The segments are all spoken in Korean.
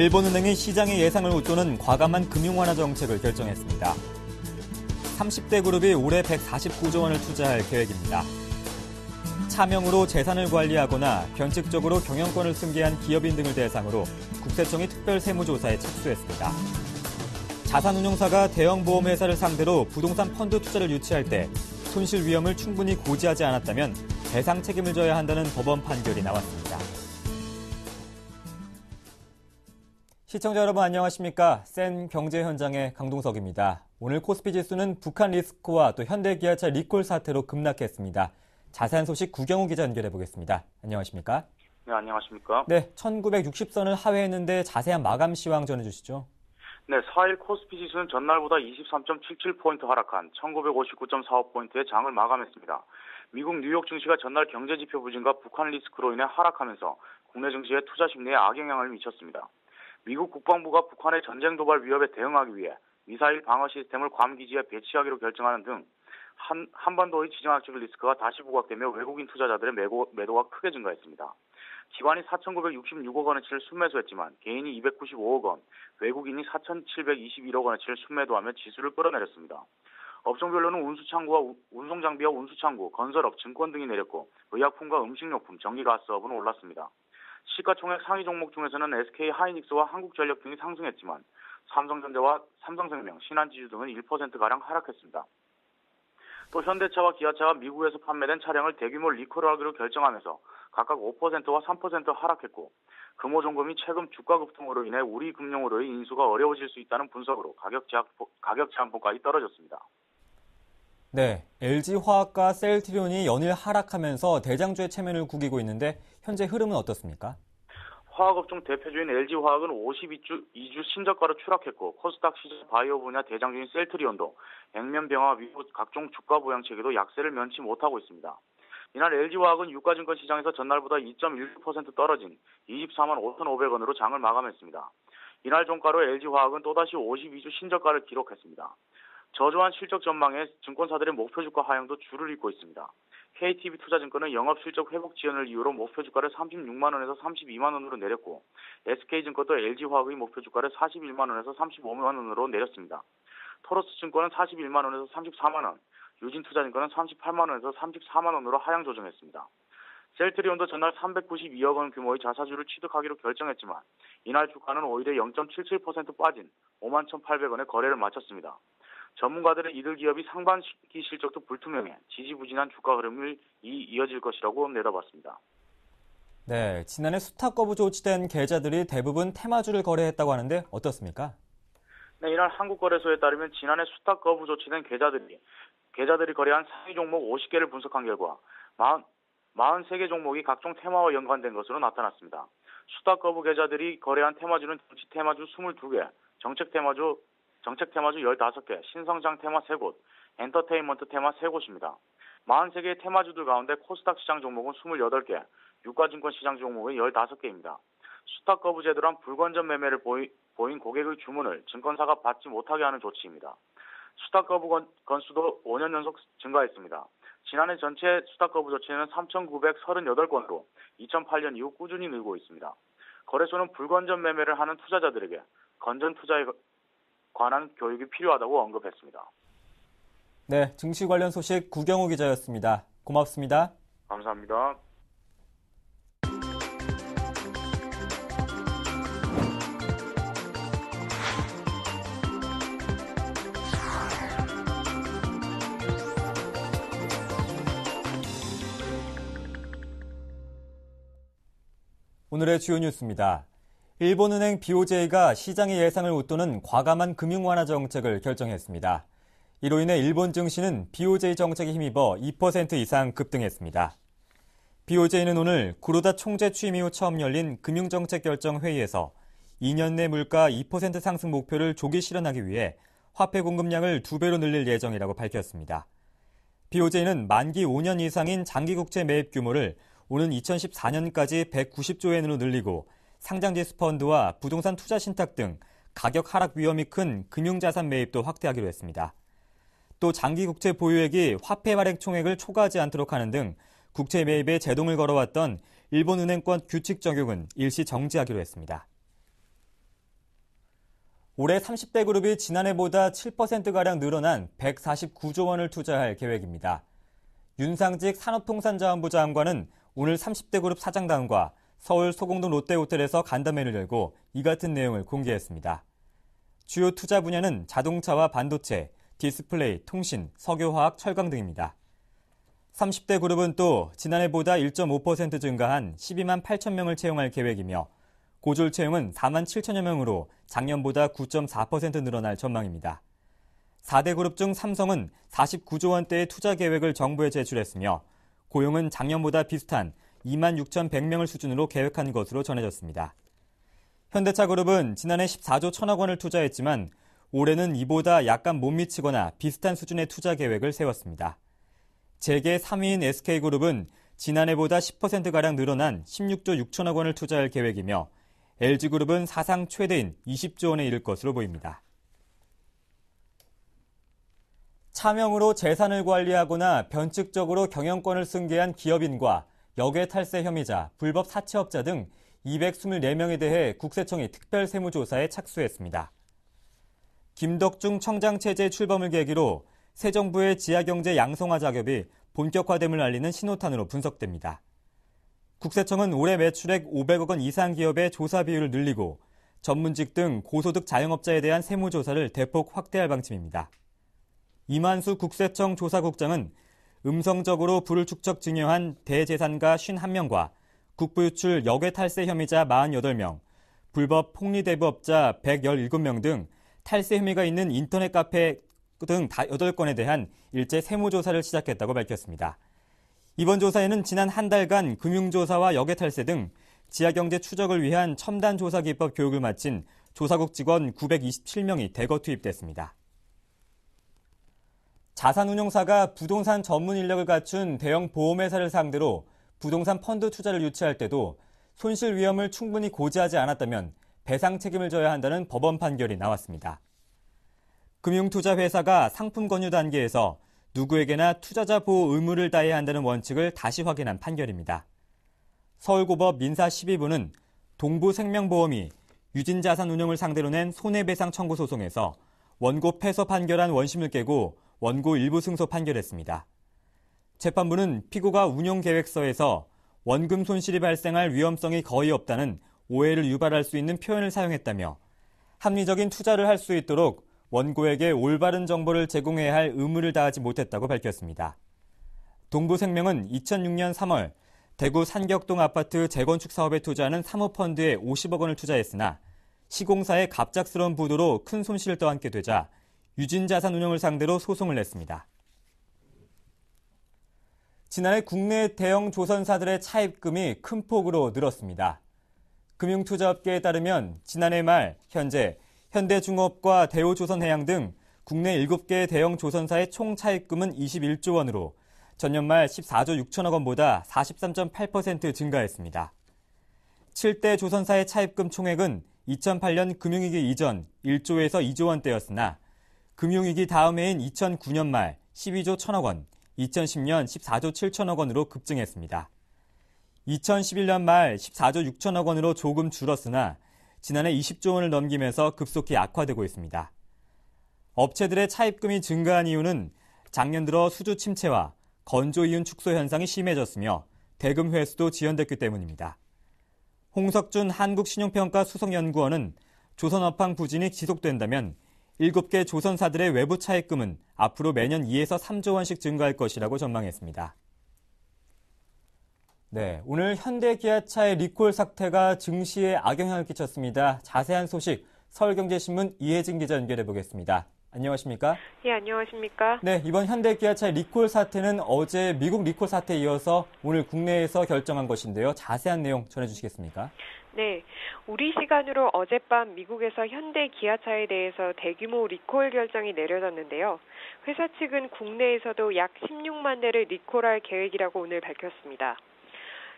일본은행이 시장의 예상을 웃도는 과감한 금융 완화 정책을 결정했습니다. 30대 그룹이 올해 149조 원을 투자할 계획입니다. 차명으로 재산을 관리하거나 변칙적으로 경영권을 승계한 기업인 등을 대상으로 국세청이 특별 세무조사에 착수했습니다. 자산운용사가 대형 보험회사를 상대로 부동산 펀드 투자를 유치할 때 손실 위험을 충분히 고지하지 않았다면 배상 책임을 져야 한다는 법원 판결이 나왔습니다. 시청자 여러분 안녕하십니까? 센 경제 현장의 강동석입니다. 오늘 코스피 지수는 북한 리스크와 또 현대기아차 리콜 사태로 급락했습니다. 자세한 소식 구경호 기자 연결해 보겠습니다. 안녕하십니까? 네, 안녕하십니까? 네, 1960선을 하회했는데 자세한 마감 시황 전해주시죠. 네, 4일 코스피 지수는 전날보다 23.77포인트 하락한 1959.45포인트의 장을 마감했습니다. 미국 뉴욕 증시가 전날 경제 지표 부진과 북한 리스크로 인해 하락하면서 국내 증시의 투자 심리에 악영향을 미쳤습니다. 미국 국방부가 북한의 전쟁 도발 위협에 대응하기 위해 미사일 방어 시스템을 괌 기지에 배치하기로 결정하는 등 한반도의 지정학적 리스크가 다시 부각되며 외국인 투자자들의 매도가 크게 증가했습니다. 기관이 4,966억 원어치를 순매수했지만 개인이 295억 원, 외국인이 4,721억 원어치를 순매도하며 지수를 끌어내렸습니다. 업종별로는 운수창구와 운송장비와 운수창구, 건설업, 증권 등이 내렸고 의약품과 음식료품, 전기가스업은 올랐습니다. 시가총액 상위 종목 중에서는 SK하이닉스와 한국전력 등이 상승했지만 삼성전자와 삼성생명, 신한지주 등은 1%가량 하락했습니다. 또 현대차와 기아차가 미국에서 판매된 차량을 대규모 리콜하기로 결정하면서 각각 5%와 3% 하락했고 금호종금이 최근 주가 급등으로 인해 우리 금융으로의 인수가 어려워질 수 있다는 분석으로 가격 제한폭까지 떨어졌습니다. 네, LG화학과 셀트리온이 연일 하락하면서 대장주의 체면을 구기고 있는데 현재 흐름은 어떻습니까? 화학업종 대표주인 LG화학은 52주 신저가로 추락했고 코스닥 시장 바이오 분야 대장주인 셀트리온도 액면병화 위후 각종 주가 부양책에도 약세를 면치 못하고 있습니다. 이날 LG화학은 유가증권 시장에서 전날보다 2.1% 떨어진 24만 5,500원으로 장을 마감했습니다. 이날 종가로 LG화학은 또다시 52주 신저가를 기록했습니다. 저조한 실적 전망에 증권사들의 목표 주가 하향도 줄을 잇고 있습니다. KTB투자증권은 영업실적 회복 지연을 이유로 목표 주가를 36만 원에서 32만 원으로 내렸고 SK증권도 LG화학의 목표 주가를 41만 원에서 35만 원으로 내렸습니다. 토로스증권은 41만 원에서 34만 원, 유진투자증권은 38만 원에서 34만 원으로 하향 조정했습니다. 셀트리온도 전날 392억 원 규모의 자사주를 취득하기로 결정했지만 이날 주가는 오히려 0.77% 빠진 5만 1,800원에 거래를 마쳤습니다. 전문가들은 이들 기업이 상반기 실적도 불투명해 지지부진한 주가 흐름이 이어질 것이라고 내다봤습니다. 네, 지난해 수탁 거부 조치된 계좌들이 대부분 테마주를 거래했다고 하는데 어떻습니까? 네, 이날 한국거래소에 따르면 지난해 수탁 거부 조치된 계좌들이 거래한 상위 종목 50개를 분석한 결과 43개 종목이 각종 테마와 연관된 것으로 나타났습니다. 수탁 거부 계좌들이 거래한 테마주는 정치 테마주 22개, 정책 테마주 15개, 신성장 테마 3곳, 엔터테인먼트 테마 3곳입니다. 43개의 테마주들 가운데 코스닥 시장 종목은 28개, 유가증권 시장 종목은 15개입니다. 수탁 거부 제도란 불건전 매매를 보인 고객의 주문을 증권사가 받지 못하게 하는 조치입니다. 수탁 거부 건수도 5년 연속 증가했습니다. 지난해 전체 수탁 거부 조치는 3,938건으로 2008년 이후 꾸준히 늘고 있습니다. 거래소는 불건전 매매를 하는 투자자들에게 건전 투자에 관한 교육이 필요하다고 언급했습니다. 네, 증시 관련 소식 구경호 기자였습니다. 고맙습니다. 감사합니다. 오늘의 주요 뉴스입니다. 일본은행 BOJ가 시장의 예상을 웃도는 과감한 금융 완화 정책을 결정했습니다. 이로 인해 일본 증시는 BOJ 정책에 힘입어 2% 이상 급등했습니다. BOJ는 오늘 구로다 총재 취임 이후 처음 열린 금융정책 결정 회의에서 2년 내 물가 2% 상승 목표를 조기 실현하기 위해 화폐 공급량을 2배로 늘릴 예정이라고 밝혔습니다. BOJ는 만기 5년 이상인 장기국채 매입 규모를 오는 2014년까지 190조 엔으로 늘리고 상장지수 펀드와 부동산 투자 신탁 등 가격 하락 위험이 큰 금융자산 매입도 확대하기로 했습니다. 또 장기 국채 보유액이 화폐 발행 총액을 초과하지 않도록 하는 등 국채 매입에 제동을 걸어왔던 일본 은행권 규칙 적용은 일시 정지하기로 했습니다. 올해 30대 그룹이 지난해보다 7%가량 늘어난 149조 원을 투자할 계획입니다. 윤상직 산업통상자원부 장관은 오늘 30대 그룹 사장단과 서울 소공동 롯데호텔에서 간담회를 열고 이 같은 내용을 공개했습니다. 주요 투자 분야는 자동차와 반도체, 디스플레이, 통신, 석유화학, 철강 등입니다. 30대 그룹은 또 지난해보다 1.5% 증가한 12만 8천 명을 채용할 계획이며 고졸 채용은 4만 7천여 명으로 작년보다 9.4% 늘어날 전망입니다. 4대 그룹 중 삼성은 49조 원대의 투자 계획을 정부에 제출했으며 고용은 작년보다 비슷한 2만 6,100명을 수준으로 계획한 것으로 전해졌습니다. 현대차그룹은 지난해 14조 1천억 원을 투자했지만 올해는 이보다 약간 못 미치거나 비슷한 수준의 투자 계획을 세웠습니다. 재계 3위인 SK그룹은 지난해보다 10%가량 늘어난 16조 6천억 원을 투자할 계획이며 LG그룹은 사상 최대인 20조 원에 이를 것으로 보입니다. 차명으로 재산을 관리하거나 변칙적으로 경영권을 승계한 기업인과 역외 탈세 혐의자, 불법 사채업자 등 224명에 대해 국세청이 특별세무조사에 착수했습니다. 김덕중 청장 체제 출범을 계기로 새 정부의 지하경제 양성화 작업이 본격화됨을 알리는 신호탄으로 분석됩니다. 국세청은 올해 매출액 500억 원 이상 기업의 조사 비율을 늘리고 전문직 등 고소득 자영업자에 대한 세무조사를 대폭 확대할 방침입니다. 이만수 국세청 조사국장은 음성적으로 부를 축적 증여한 대재산가 51명과 국부유출 역외 탈세 혐의자 48명, 불법 폭리대부업자 117명 등 탈세 혐의가 있는 인터넷 카페 등 8건에 대한 일제 세무조사를 시작했다고 밝혔습니다. 이번 조사에는 지난 한 달간 금융조사와 역외탈세 등 지하경제 추적을 위한 첨단 조사 기법 교육을 마친 조사국 직원 927명이 대거 투입됐습니다. 자산운용사가 부동산 전문 인력을 갖춘 대형 보험회사를 상대로 부동산 펀드 투자를 유치할 때도 손실 위험을 충분히 고지하지 않았다면 배상 책임을 져야 한다는 법원 판결이 나왔습니다. 금융투자회사가 상품 권유 단계에서 누구에게나 투자자 보호 의무를 다해야 한다는 원칙을 다시 확인한 판결입니다. 서울고법 민사 12부는 동부생명보험이 유진자산운용을 상대로 낸 손해배상 청구 소송에서 원고 패소 판결한 원심을 깨고 원고 일부 승소 판결했습니다. 재판부는 피고가 운용계획서에서 원금 손실이 발생할 위험성이 거의 없다는 오해를 유발할 수 있는 표현을 사용했다며 합리적인 투자를 할 수 있도록 원고에게 올바른 정보를 제공해야 할 의무를 다하지 못했다고 밝혔습니다. 동부생명은 2006년 3월 대구 산격동 아파트 재건축 사업에 투자하는 사모펀드에 50억 원을 투자했으나 시공사의 갑작스러운 부도로 큰 손실을 떠안게 되자 유진자산운용을 상대로 소송을 냈습니다. 지난해 국내 대형 조선사들의 차입금이 큰 폭으로 늘었습니다. 금융투자업계에 따르면 지난해 말 현재 현대중업과 대우조선해양 등 국내 7개 대형 조선사의 총 차입금은 21조 원으로 전년 말 14조 6천억 원보다 43.8% 증가했습니다. 7대 조선사의 차입금 총액은 2008년 금융위기 이전 1조에서 2조 원대였으나 금융위기 다음 해인 2009년 말 12조 1천억 원, 2010년 14조 7천억 원으로 급증했습니다. 2011년 말 14조 6천억 원으로 조금 줄었으나 지난해 20조 원을 넘기면서 급속히 악화되고 있습니다. 업체들의 차입금이 증가한 이유는 작년 들어 수주 침체와 건조 이윤 축소 현상이 심해졌으며 대금 회수도 지연됐기 때문입니다. 홍석준 한국신용평가 수석연구원은 조선업황 부진이 지속된다면 7개 조선사들의 외부 차입금은 앞으로 매년 2에서 3조 원씩 증가할 것이라고 전망했습니다. 네, 오늘 현대기아차의 리콜 사태가 증시에 악영향을 끼쳤습니다. 자세한 소식 서울경제신문 이혜진 기자 연결해 보겠습니다. 안녕하십니까? 예, 안녕하십니까? 네, 이번 현대기아차의 리콜 사태는 어제 미국 리콜 사태에 이어서 오늘 국내에서 결정한 것인데요. 자세한 내용 전해주시겠습니까? 네, 우리 시간으로 어젯밤 미국에서 현대 기아차에 대해서 대규모 리콜 결정이 내려졌는데요. 회사 측은 국내에서도 약 16만 대를 리콜할 계획이라고 오늘 밝혔습니다.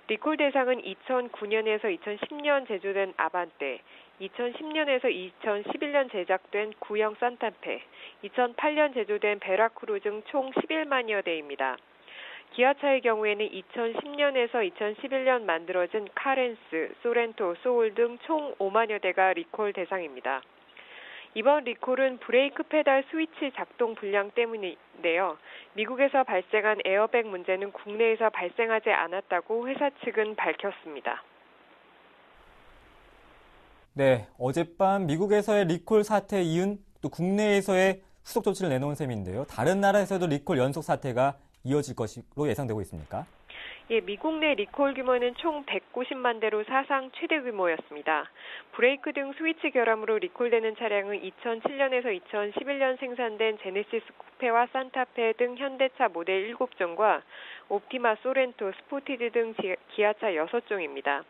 리콜 대상은 2009년에서 2010년 제조된 아반떼, 2010년에서 2011년 제작된 구형 산타페, 2008년 제조된 베라크루즈 등 총 11만여 대입니다. 기아차의 경우에는 2010년에서 2011년 만들어진 카렌스, 소렌토, 소울 등 총 5만여 대가 리콜 대상입니다. 이번 리콜은 브레이크 페달 스위치 작동 불량 때문인데요. 미국에서 발생한 에어백 문제는 국내에서 발생하지 않았다고 회사 측은 밝혔습니다. 네, 어젯밤 미국에서의 리콜 사태에 이은 또 국내에서의 후속 조치를 내놓은 셈인데요. 다른 나라에서도 리콜 연속 사태가 이어질 것으로 예상되고 있습니까? 예, 미국 내 리콜 규모는 총 190만 대로 사상 최대 규모였습니다. 브레이크 등 스위치 결함으로 리콜되는 차량은 2007년에서 2011년 생산된 제네시스 쿠페와 산타페 등 현대차 모델 7종과 옵티마, 소렌토, 스포티지 등 기아차 6종입니다.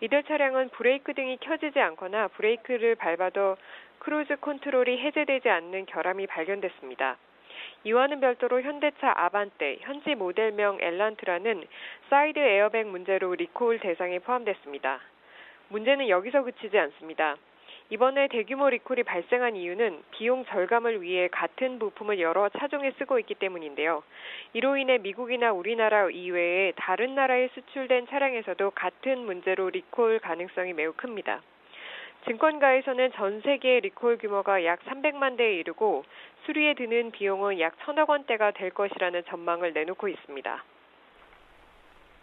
이들 차량은 브레이크 등이 켜지지 않거나 브레이크를 밟아도 크루즈 컨트롤이 해제되지 않는 결함이 발견됐습니다. 이와는 별도로 현대차 아반떼, 현지 모델명 엘란트라는 사이드 에어백 문제로 리콜 대상에 포함됐습니다. 문제는 여기서 그치지 않습니다. 이번에 대규모 리콜이 발생한 이유는 비용 절감을 위해 같은 부품을 여러 차종에 쓰고 있기 때문인데요. 이로 인해 미국이나 우리나라 이외에 다른 나라에 수출된 차량에서도 같은 문제로 리콜 가능성이 매우 큽니다. 증권가에서는 전 세계 리콜 규모가 약 300만 대에 이르고 수리에 드는 비용은 약 1,000억 원대가 될 것이라는 전망을 내놓고 있습니다.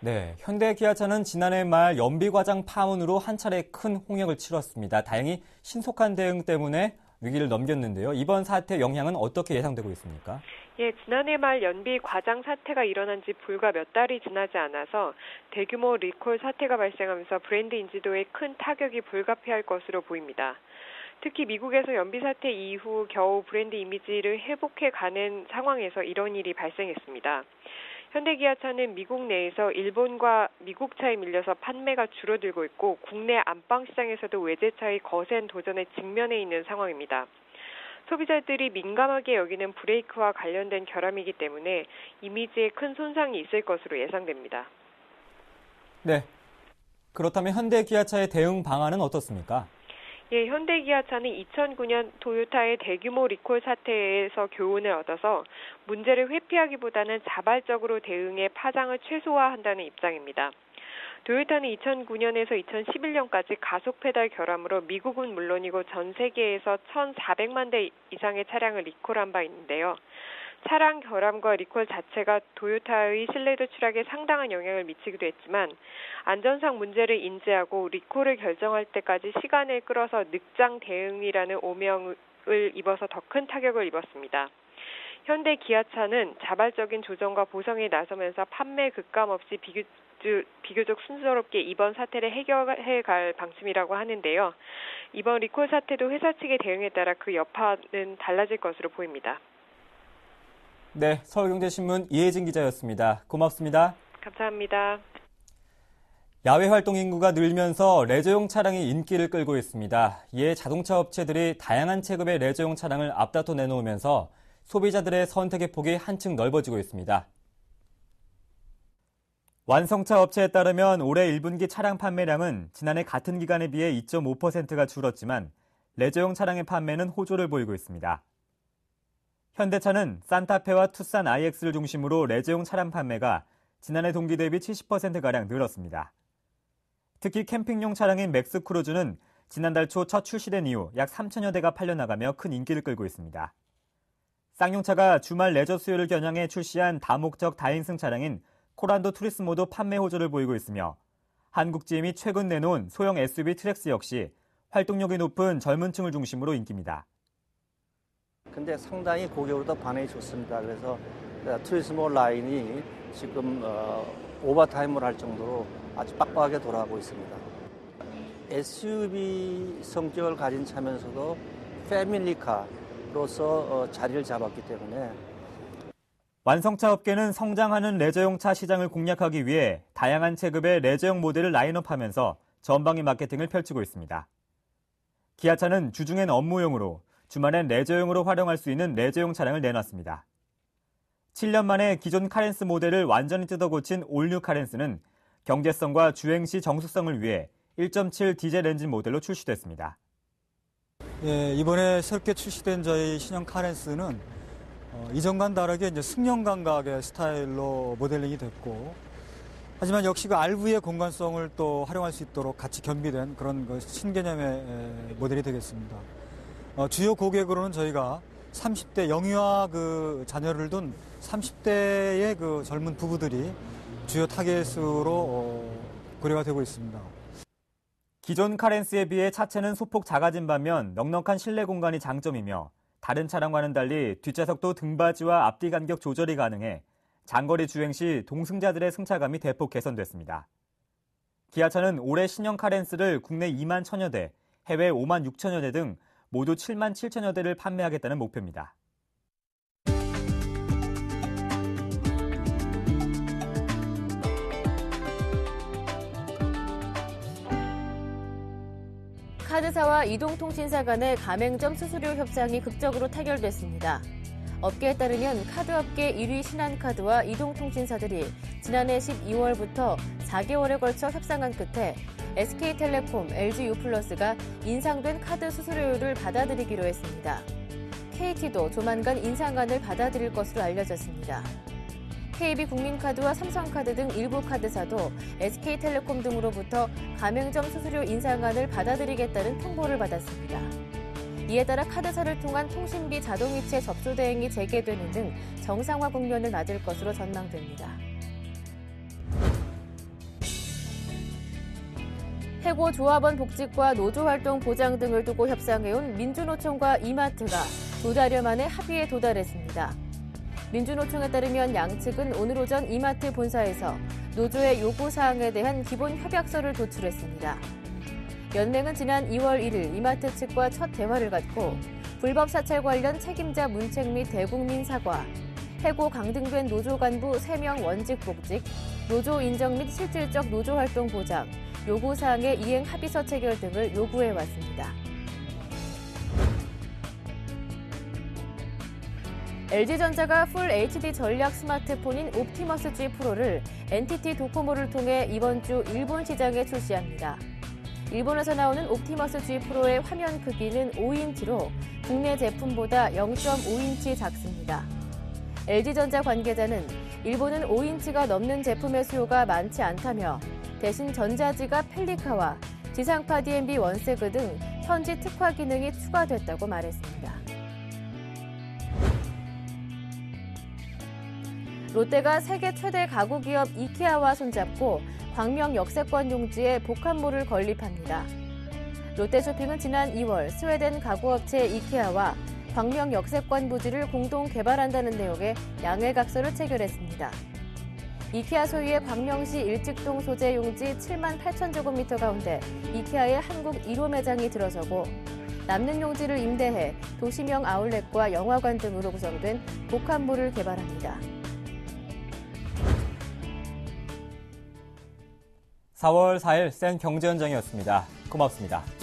네, 현대 기아차는 지난해 말 연비 과장 파문으로 한 차례 큰 홍역을 치렀습니다. 다행히 신속한 대응 때문에 위기를 넘겼는데요. 이번 사태 영향은 어떻게 예상되고 있습니까? 예, 지난해 말 연비 과장 사태가 일어난 지 불과 몇 달이 지나지 않아서 대규모 리콜 사태가 발생하면서 브랜드 인지도에 큰 타격이 불가피할 것으로 보입니다. 특히 미국에서 연비 사태 이후 겨우 브랜드 이미지를 회복해가는 상황에서 이런 일이 발생했습니다. 현대기아차는 미국 내에서 일본과 미국 차에 밀려서 판매가 줄어들고 있고 국내 안방 시장에서도 외제차의 거센 도전에 직면해 있는 상황입니다. 소비자들이 민감하게 여기는 브레이크와 관련된 결함이기 때문에 이미지에 큰 손상이 있을 것으로 예상됩니다. 네, 그렇다면 현대기아차의 대응 방안은 어떻습니까? 예, 현대기아차는 2009년 토요타의 대규모 리콜 사태에서 교훈을 얻어서 문제를 회피하기보다는 자발적으로 대응해 파장을 최소화한다는 입장입니다. 토요타는 2009년에서 2011년까지 가속 페달 결함으로 미국은 물론이고 전 세계에서 1,400만 대 이상의 차량을 리콜한 바 있는데요. 차량 결함과 리콜 자체가 토요타의 신뢰도 추락에 상당한 영향을 미치기도 했지만 안전상 문제를 인지하고 리콜을 결정할 때까지 시간을 끌어서 늑장 대응이라는 오명을 입어서 더 큰 타격을 입었습니다. 현대 기아차는 자발적인 조정과 보상에 나서면서 판매 급감 없이 비교적 순조롭게 이번 사태를 해결해 갈 방침이라고 하는데요. 이번 리콜 사태도 회사 측의 대응에 따라 그 여파는 달라질 것으로 보입니다. 네, 서울경제신문 이혜진 기자였습니다. 고맙습니다. 감사합니다. 야외 활동 인구가 늘면서 레저용 차량이 인기를 끌고 있습니다. 이에 자동차 업체들이 다양한 체급의 레저용 차량을 앞다퉈 내놓으면서 소비자들의 선택의 폭이 한층 넓어지고 있습니다. 완성차 업체에 따르면 올해 1분기 차량 판매량은 지난해 같은 기간에 비해 2.5%가 줄었지만 레저용 차량의 판매는 호조를 보이고 있습니다. 현대차는 산타페와 투싼 iX를 중심으로 레저용 차량 판매가 지난해 동기 대비 70%가량 늘었습니다. 특히 캠핑용 차량인 맥스크루즈는 지난달 초 첫 출시된 이후 약 3천여 대가 팔려나가며 큰 인기를 끌고 있습니다. 쌍용차가 주말 레저 수요를 겨냥해 출시한 다목적 다인승 차량인 코란도 투리스모도 판매 호조를 보이고 있으며 한국GM이 최근 내놓은 소형 SUV 트랙스 역시 활동력이 높은 젊은 층을 중심으로 인기입니다. 근데 상당히 고객으로도 반응이 좋습니다. 그래서 투리스모 라인이 지금 오버타임을 할 정도로 아주 빡빡하게 돌아가고 있습니다. SUV 성격을 가진 차면서도 패밀리카로서 자리를 잡았기 때문에 완성차 업계는 성장하는 레저용 차 시장을 공략하기 위해 다양한 체급의 레저용 모델을 라인업하면서 전방위 마케팅을 펼치고 있습니다. 기아차는 주중엔 업무용으로 주말엔 레저용으로 활용할 수 있는 레저용 차량을 내놨습니다. 7년 만에 기존 카렌스 모델을 완전히 뜯어고친 올뉴 카렌스는 경제성과 주행 시 정숙성을 위해 1.7 디젤 엔진 모델로 출시됐습니다. 예, 이번에 새롭게 출시된 저희 신형 카렌스는 이전과는 다르게 이제 승용 감각의 스타일로 모델링이 됐고, 하지만 역시 그 RV의 공간성을 또 활용할 수 있도록 같이 겸비된 그런 신개념의 모델이 되겠습니다. 주요 고객으로는 저희가 30대 영유아 자녀를 둔 30대의 젊은 부부들이 주요 타겟으로 고려가 되고 있습니다. 기존 카렌스에 비해 차체는 소폭 작아진 반면 넉넉한 실내 공간이 장점이며 다른 차량과는 달리 뒷좌석도 등받이와 앞뒤 간격 조절이 가능해 장거리 주행 시 동승자들의 승차감이 대폭 개선됐습니다. 기아차는 올해 신형 카렌스를 국내 2만 1천여 대, 해외 5만 6천여 대 등 모두 7만 7천여 대를 판매하겠다는 목표입니다. 카드사와 이동통신사 간의 가맹점 수수료 협상이 극적으로 타결됐습니다. 업계에 따르면 카드업계 1위 신한카드와 이동통신사들이 지난해 12월부터 4개월에 걸쳐 협상한 끝에 SK텔레콤, LG유플러스가 인상된 카드 수수료율을 받아들이기로 했습니다. KT도 조만간 인상안을 받아들일 것으로 알려졌습니다. KB국민카드와 삼성카드 등 일부 카드사도 SK텔레콤 등으로부터 가맹점 수수료 인상안을 받아들이겠다는 통보를 받았습니다. 이에 따라 카드사를 통한 통신비 자동이체 접수 대행이 재개되는 등 정상화 국면을 맞을 것으로 전망됩니다. 해고 조합원 복직과 노조활동 보장 등을 두고 협상해온 민주노총과 이마트가 2달여 만에 합의에 도달했습니다. 민주노총에 따르면 양측은 오늘 오전 이마트 본사에서 노조의 요구사항에 대한 기본 협약서를 도출했습니다. 연맹은 지난 2월 1일 이마트 측과 첫 대화를 갖고 불법 사찰 관련 책임자 문책 및 대국민 사과, 해고 강등된 노조 간부 3명 원직 복직, 노조 인정 및 실질적 노조활동 보장, 요구사항의 이행 합의서 체결 등을 요구해왔습니다. LG전자가 풀 HD 전략 스마트폰인 옵티머스 G 프로를 NTT 도코모를 통해 이번 주 일본 시장에 출시합니다. 일본에서 나오는 옵티머스 G 프로의 화면 크기는 5인치로 국내 제품보다 0.5인치 작습니다. LG전자 관계자는 일본은 5인치가 넘는 제품의 수요가 많지 않다며 대신 전자지가 펠리카와 지상파 DMB 원세그 등 현지 특화 기능이 추가됐다고 말했습니다. 롯데가 세계 최대 가구 기업 이케아와 손잡고 광명 역세권 용지에 복합몰을 건립합니다. 롯데쇼핑은 지난 2월 스웨덴 가구업체 이케아와 광명 역세권 부지를 공동 개발한다는 내용의 양해각서를 체결했습니다. 이케아 소유의 광명시 일직동 소재 용지 7만 8천 제곱미터 가운데 이케아의 한국 1호 매장이 들어서고 남는 용지를 임대해 도시명 아울렛과 영화관 등으로 구성된 복합몰을 개발합니다. 4월 4일 센 경제 현장이었습니다. 고맙습니다.